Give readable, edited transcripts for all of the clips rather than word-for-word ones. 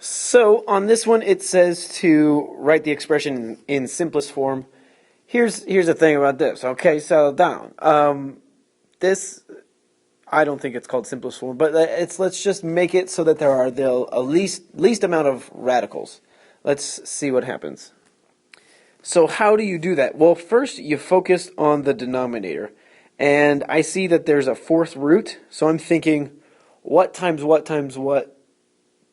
So on this one, it says to write the expression in simplest form. Here's the thing about this. Okay, settle down. This I don't think it's called simplest form, but let's just make it so that there are the least amount of radicals. Let's see what happens. So how do you do that? Well, first you focus on the denominator, and I see that there's a fourth root. So I'm thinking, what times what times what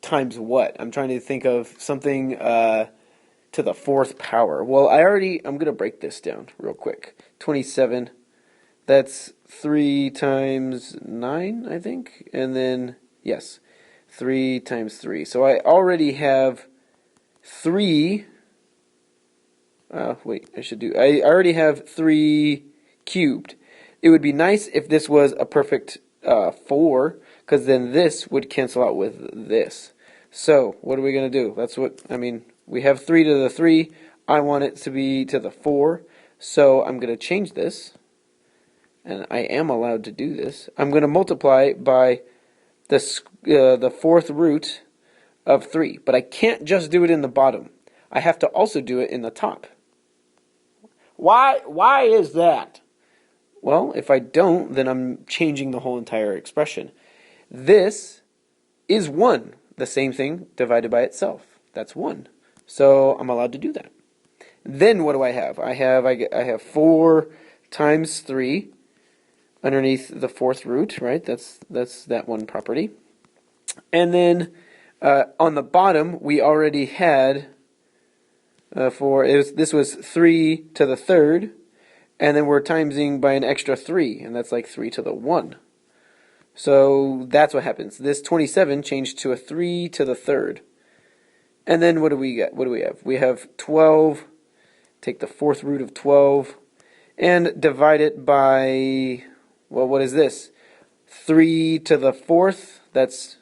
times what? I'm trying to think of something to the fourth power. Well, I'm going to break this down real quick. 27, that's 3 times 9, I think. And then, yes, 3 times 3. So I already have 3. Wait, I already have 3 cubed. It would be nice if this was a perfect 4, because then this would cancel out with this. So, what are we going to do? We have 3 to the 3. I want it to be to the 4. So, I'm going to change this. And I am allowed to do this. I'm going to multiply by the fourth root of 3. But I can't just do it in the bottom. I have to also do it in the top. Why is that? Well, if I don't, then I'm changing the whole entire expression. This is 1. The same thing divided by itself. That's 1. So I'm allowed to do that. Then what do I have? I have 4 times 3 underneath the fourth root, right? That's that one property. And then on the bottom, we already had this was 3 to the third, and then we're timesing by an extra 3, and that's like 3 to the 1. So that's what happens. This 27 changed to a 3 to the third. And then what do we get? What do we have? We have 12. Take the fourth root of 12 and divide it by, well, what is this? 3 to the fourth. That's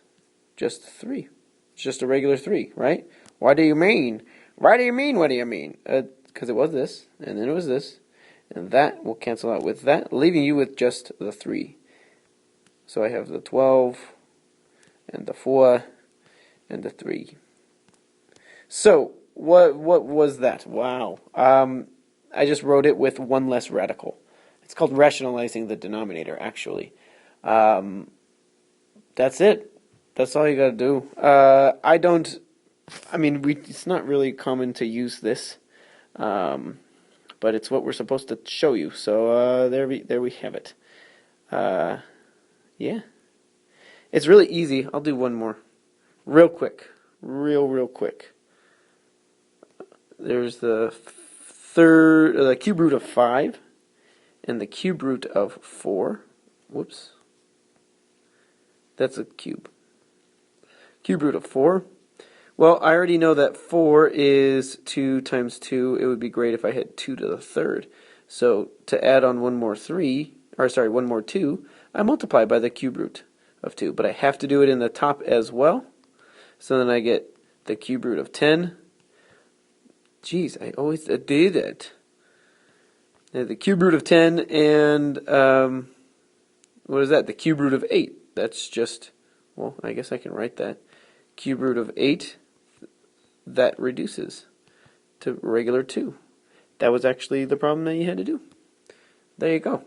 just 3. It's just a regular 3, right? What do you mean? What do you mean? What do you mean? Because it was this, and then it was this, and that will cancel out with that, leaving you with just the 3. So I have the 12, and the 4, and the 3. So, what was that? Wow. I just wrote it with one less radical. It's called rationalizing the denominator, actually. That's it. That's all you gotta do. It's not really common to use this, but it's what we're supposed to show you. So, there we have it. Yeah. It's really easy. I'll do one more. Real quick. Real quick. There's the cube root of 5 and the cube root of 4. Whoops. That's a cube. Cube root of 4. Well, I already know that 4 is 2 times 2. It would be great if I had 2 to the third. So to add on one more 2, I multiply by the cube root of 2. But I have to do it in the top as well. So then I get the cube root of 10. Jeez, I always do that. The cube root of 10 and, what is that? The cube root of 8. That's just, well, I guess I can write that. Cube root of 8, that reduces to regular 2. That was actually the problem that you had to do. There you go.